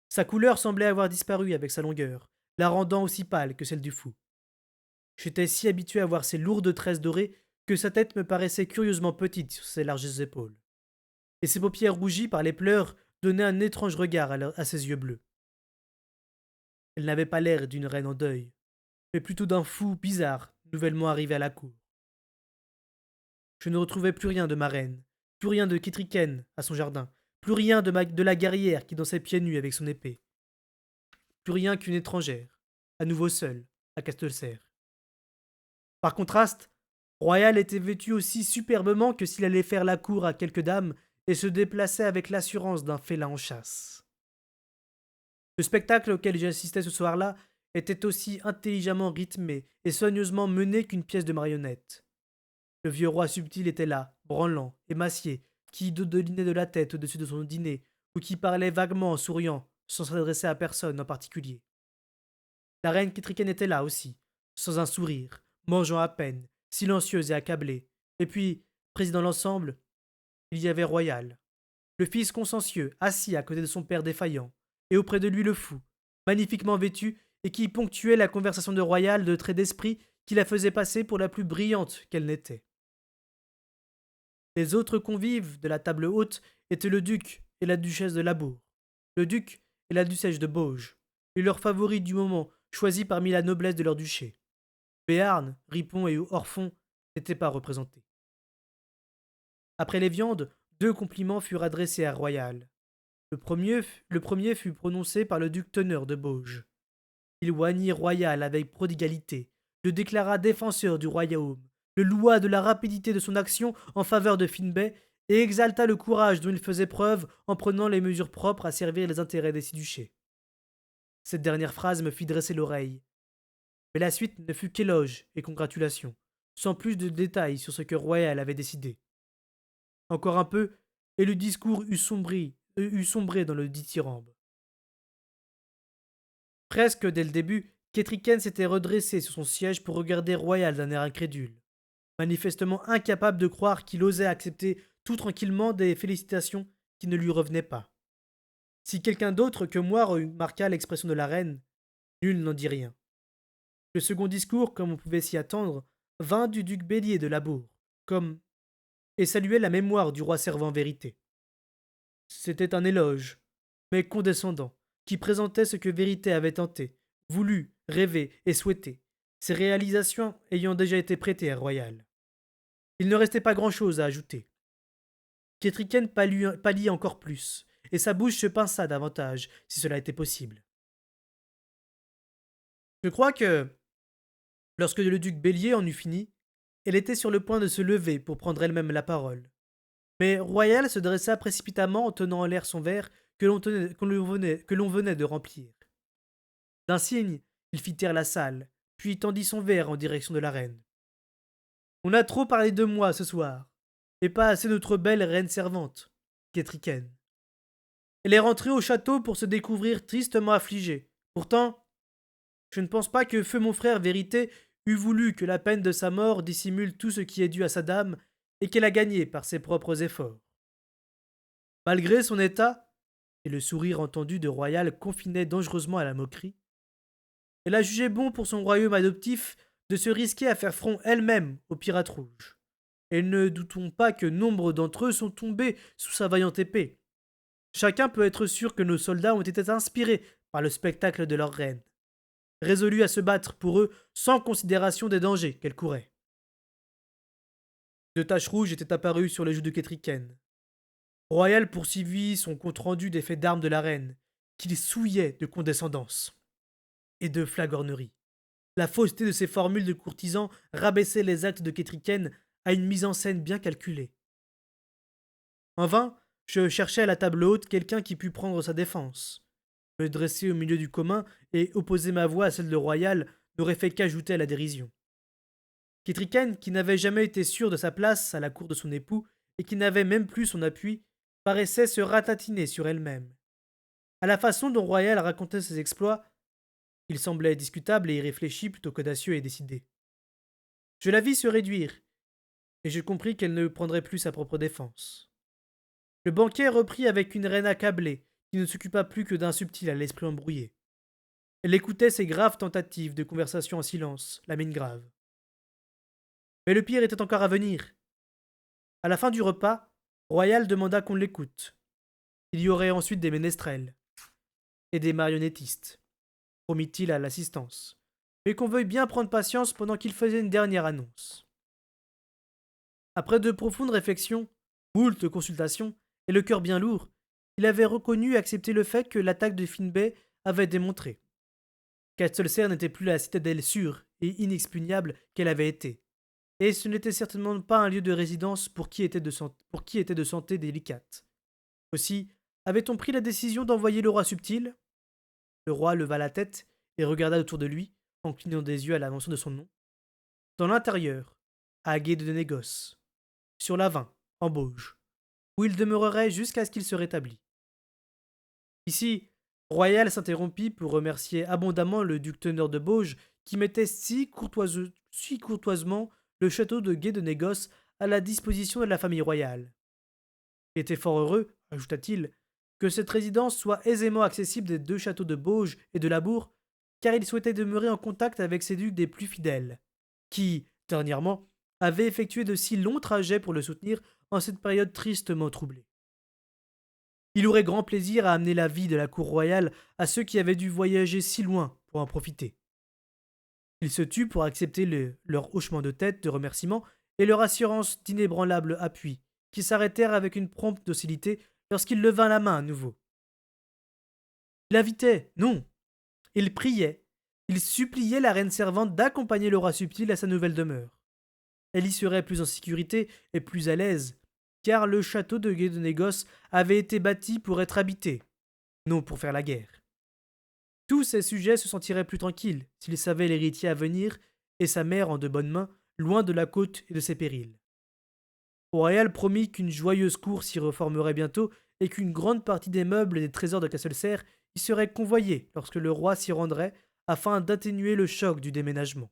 Sa couleur semblait avoir disparu avec sa longueur, la rendant aussi pâle que celle du fou. J'étais si habitué à voir ses lourdes tresses dorées que sa tête me paraissait curieusement petite sur ses larges épaules. Et ses paupières rougies par les pleurs donnaient un étrange regard à ses yeux bleus. Elle n'avait pas l'air d'une reine en deuil, mais plutôt d'un fou bizarre nouvellement arrivé à la cour. Je ne retrouvais plus rien de ma reine, plus rien de Kitriken à son jardin, plus rien de la guerrière qui dansait pieds nus avec son épée. Plus rien qu'une étrangère, à nouveau seule, à Castelcerre. Par contraste, Royal était vêtu aussi superbement que s'il allait faire la cour à quelques dames et se déplaçait avec l'assurance d'un félin en chasse. Le spectacle auquel j'assistais ce soir-là était aussi intelligemment rythmé et soigneusement mené qu'une pièce de marionnette. Le vieux roi subtil était là, branlant, émacié, qui dodelinait de la tête au-dessus de son dîner, ou qui parlait vaguement en souriant, sans s'adresser à personne en particulier. La reine Kétriken était là aussi, sans un sourire, mangeant à peine, silencieuse et accablée. Et puis, présidant l'ensemble, il y avait Royal, le fils consciencieux, assis à côté de son père défaillant, et auprès de lui le fou, magnifiquement vêtu, et qui ponctuait la conversation de Royal de traits d'esprit qui la faisaient passer pour la plus brillante qu'elle n'était. Les autres convives de la table haute étaient le duc et la duchesse de Labour, le duc et la duchesse de Bauge, et leurs favoris du moment, choisis parmi la noblesse de leur duché. Béarn, Ripon et Orfond n'étaient pas représentés. Après les viandes, deux compliments furent adressés à Royal. Le premier fut prononcé par le duc Teneur de Bauge. Il oignit Royal avec prodigalité, le déclara défenseur du royaume, le loua de la rapidité de son action en faveur de Finbay et exalta le courage dont il faisait preuve en prenant les mesures propres à servir les intérêts des six duchés. Cette dernière phrase me fit dresser l'oreille, mais la suite ne fut qu'éloges et congratulations, sans plus de détails sur ce que Royal avait décidé. Encore un peu, et le discours eût sombré dans le dithyrambe. Presque dès le début, Ketriken s'était redressé sur son siège pour regarder Royal d'un air incrédule, manifestement incapable de croire qu'il osait accepter tout tranquillement des félicitations qui ne lui revenaient pas. Si quelqu'un d'autre que moi remarqua l'expression de la reine, nul n'en dit rien. Le second discours, comme on pouvait s'y attendre, vint du duc Bélier de Labour, comme et saluait la mémoire du roi servant Vérité. C'était un éloge, mais condescendant, qui présentait ce que Vérité avait tenté, voulu, rêvé et souhaité, ses réalisations ayant déjà été prêtées à Royal. Il ne restait pas grand-chose à ajouter. Ketriken pâlit encore plus, et sa bouche se pinça davantage, si cela était possible. Je crois que, lorsque le duc Bélier en eut fini, elle était sur le point de se lever pour prendre elle-même la parole. Mais Royal se dressa précipitamment en tenant en l'air son verre que l'on venait de remplir. D'un signe, il fit taire la salle, puis tendit son verre en direction de la reine. On a trop parlé de moi ce soir, et pas assez de notre belle reine servante, Ketriken. Elle est rentrée au château pour se découvrir tristement affligée. Pourtant, je ne pense pas que feu mon frère Vérité eût voulu que la peine de sa mort dissimule tout ce qui est dû à sa dame et qu'elle a gagné par ses propres efforts. Malgré son état, et le sourire entendu de Royal confinait dangereusement à la moquerie, elle a jugé bon pour son royaume adoptif de se risquer à faire front elle-même aux pirates rouges. Et ne doutons pas que nombre d'entre eux sont tombés sous sa vaillante épée. Chacun peut être sûr que nos soldats ont été inspirés par le spectacle de leur reine, résolus à se battre pour eux sans considération des dangers qu'elle courait. Deux taches rouges étaient apparues sur les joues de Ketriken. Royal poursuivit son compte-rendu des faits d'armes de la reine, qu'il souillait de condescendance et de flagornerie. La fausseté de ses formules de courtisan rabaissait les actes de Ketriken à une mise en scène bien calculée. En vain, je cherchais à la table haute quelqu'un qui pût prendre sa défense. Me dresser au milieu du commun et opposer ma voix à celle de Royal n'aurait fait qu'ajouter à la dérision. Ketriken, qui n'avait jamais été sûr de sa place à la cour de son époux et qui n'avait même plus son appui, paraissait se ratatiner sur elle-même. À la façon dont Royal racontait ses exploits, il semblait discutable et irréfléchi plutôt qu'audacieux et décidé. Je la vis se réduire, et je compris qu'elle ne prendrait plus sa propre défense. Le banquier reprit avec une reine accablée, qui ne s'occupa plus que d'un subtil à l'esprit embrouillé. Elle écoutait ses graves tentatives de conversation en silence, la mine grave. Mais le pire était encore à venir. À la fin du repas, Royal demanda qu'on l'écoute. Il y aurait ensuite des ménestrels et des marionnettistes, promit-il à l'assistance, mais qu'on veuille bien prendre patience pendant qu'il faisait une dernière annonce. Après de profondes réflexions, moult consultations, et le cœur bien lourd, il avait reconnu et accepté le fait que l'attaque de Finbay avait démontré. Castelcer n'était plus la citadelle sûre et inexpugnable qu'elle avait été, et ce n'était certainement pas un lieu de résidence pour qui était de santé délicate. Aussi, avait-on pris la décision d'envoyer le roi subtil? Le roi leva la tête et regarda autour de lui, en clignant des yeux à la mention de son nom. Dans l'intérieur, à Gué de Négoce, sur l'Avin, en Bauge, où il demeurerait jusqu'à ce qu'il se rétablît. Ici, Royal s'interrompit pour remercier abondamment le duc teneur de Bauge qui mettait si courtoisement le château de Gué de Négoce à la disposition de la famille royale. Il était fort heureux, ajouta-t-il, que cette résidence soit aisément accessible des deux châteaux de Bauge et de Labour, car il souhaitait demeurer en contact avec ses ducs des plus fidèles, qui, dernièrement, avaient effectué de si longs trajets pour le soutenir en cette période tristement troublée. Il aurait grand plaisir à amener la vie de la cour royale à ceux qui avaient dû voyager si loin pour en profiter. Il se tut pour accepter leur hochement de tête de remerciement et leur assurance d'inébranlable appui, qui s'arrêtèrent avec une prompte docilité lorsqu'il leva la main à nouveau. Il invitait, non, il priait, il suppliait la reine servante d'accompagner le roi subtil à sa nouvelle demeure. Elle y serait plus en sécurité et plus à l'aise, car le château de Gué de Négoce avait été bâti pour être habité, non pour faire la guerre. Tous ses sujets se sentiraient plus tranquilles s'ils savaient l'héritier à venir et sa mère en de bonnes mains, loin de la côte et de ses périls. Royal promit qu'une joyeuse cour s'y reformerait bientôt et qu'une grande partie des meubles et des trésors de Castelcer y seraient convoyés lorsque le roi s'y rendrait afin d'atténuer le choc du déménagement.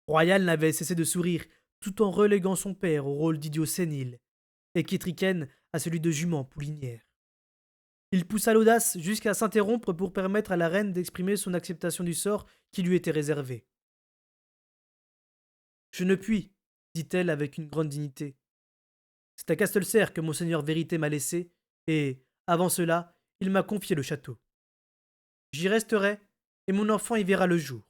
Royal n'avait cessé de sourire, tout en reléguant son père au rôle d'idiot sénile, et Ketriken à celui de jument poulinière. Il poussa l'audace jusqu'à s'interrompre pour permettre à la reine d'exprimer son acceptation du sort qui lui était réservé. Je ne puis, dit-elle avec une grande dignité. C'est à Castelcerre que monseigneur Vérité m'a laissé, et, avant cela, il m'a confié le château. J'y resterai, et mon enfant y verra le jour.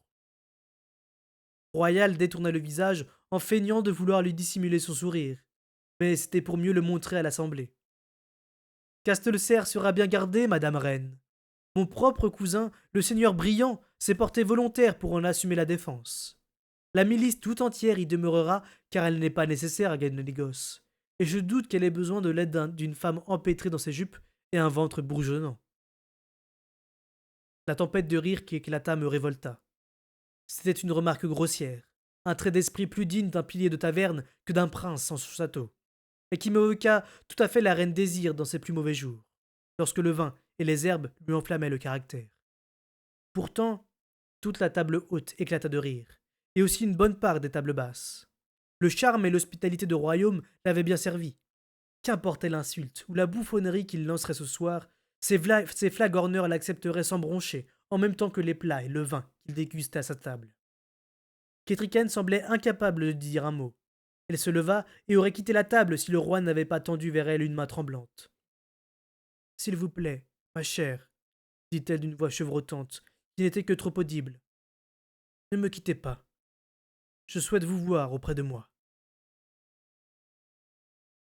Royal détourna le visage en feignant de vouloir lui dissimuler son sourire, mais c'était pour mieux le montrer à l'assemblée. Castelcerre sera bien gardé, madame reine. Mon propre cousin, le seigneur Brillant, s'est porté volontaire pour en assumer la défense. La milice tout entière y demeurera, car elle n'est pas nécessaire à Gallegos, et je doute qu'elle ait besoin de l'aide d'une femme empêtrée dans ses jupes et un ventre bourgeonnant. La tempête de rire qui éclata me révolta. C'était une remarque grossière, un trait d'esprit plus digne d'un pilier de taverne que d'un prince sans son château, et qui m'évoqua tout à fait la reine Désir dans ses plus mauvais jours, lorsque le vin et les herbes lui enflammaient le caractère. Pourtant, toute la table haute éclata de rire, et aussi une bonne part des tables basses. Le charme et l'hospitalité de royaume l'avaient bien servi. Qu'importait l'insulte ou la bouffonnerie qu'il lancerait ce soir, ses flagorneurs l'accepteraient sans broncher, en même temps que les plats et le vin qu'il dégustait à sa table. Ketriken semblait incapable de dire un mot. Elle se leva et aurait quitté la table si le roi n'avait pas tendu vers elle une main tremblante. S'il vous plaît, ma chère, dit-elle d'une voix chevrotante, qui n'était que trop audible. Ne me quittez pas. Je souhaite vous voir auprès de moi.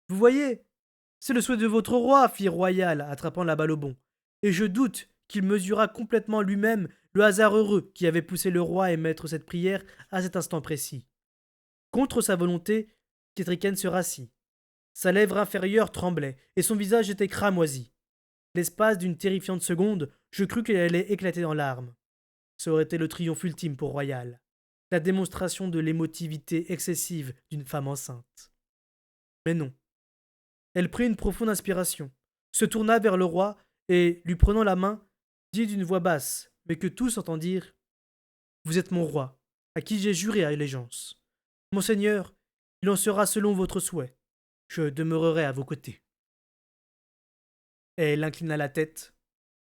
Vous voyez, c'est le souhait de votre roi, fit Royal, attrapant la balle au bond, et je doute qu'il mesura complètement lui-même le hasard heureux qui avait poussé le roi à émettre cette prière à cet instant précis. Contre sa volonté, Ketriken se rassit. Sa lèvre inférieure tremblait, et son visage était cramoisi. L'espace d'une terrifiante seconde, je crus qu'elle allait éclater en larmes. Ça aurait été le triomphe ultime pour Royal, la démonstration de l'émotivité excessive d'une femme enceinte. Mais non. Elle prit une profonde inspiration, se tourna vers le roi et, lui prenant la main, dit d'une voix basse, mais que tous entendirent: Vous êtes mon roi, à qui j'ai juré allégeance. Monseigneur, il en sera selon votre souhait. Je demeurerai à vos côtés. Elle inclina la tête.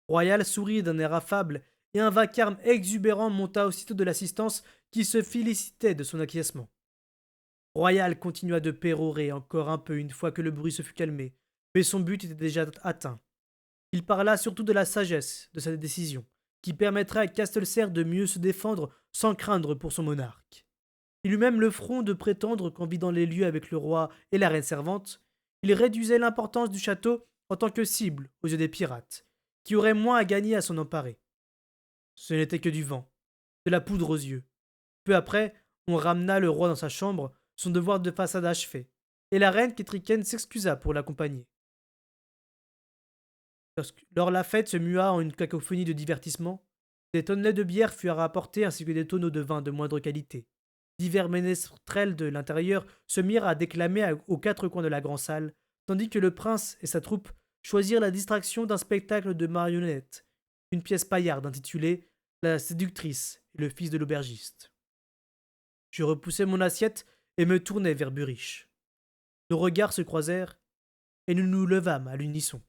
Royal sourit d'un air affable et un vacarme exubérant monta aussitôt de l'assistance qui se félicitait de son acquiescement. Royal continua de pérorer encore un peu une fois que le bruit se fut calmé, mais son but était déjà atteint. Il parla surtout de la sagesse de sa décision, qui permettrait à Castelcerre de mieux se défendre sans craindre pour son monarque. Il eut même le front de prétendre qu'en vidant les lieux avec le roi et la reine servante, il réduisait l'importance du château en tant que cible aux yeux des pirates, qui auraient moins à gagner à s'en emparer. Ce n'était que du vent, de la poudre aux yeux. Peu après, on ramena le roi dans sa chambre, son devoir de façade achevé, et la reine Ketriken s'excusa pour l'accompagner. Lors la fête se mua en une cacophonie de divertissements, des tonnelets de bière furent rapportés ainsi que des tonneaux de vin de moindre qualité. Divers ménestrels de l'intérieur se mirent à déclamer aux quatre coins de la grande salle, tandis que le prince et sa troupe choisirent la distraction d'un spectacle de marionnettes, une pièce paillarde intitulée La séductrice et le fils de l'aubergiste. Je repoussai mon assiette et me tournai vers Buriche. Nos regards se croisèrent et nous nous levâmes à l'unisson.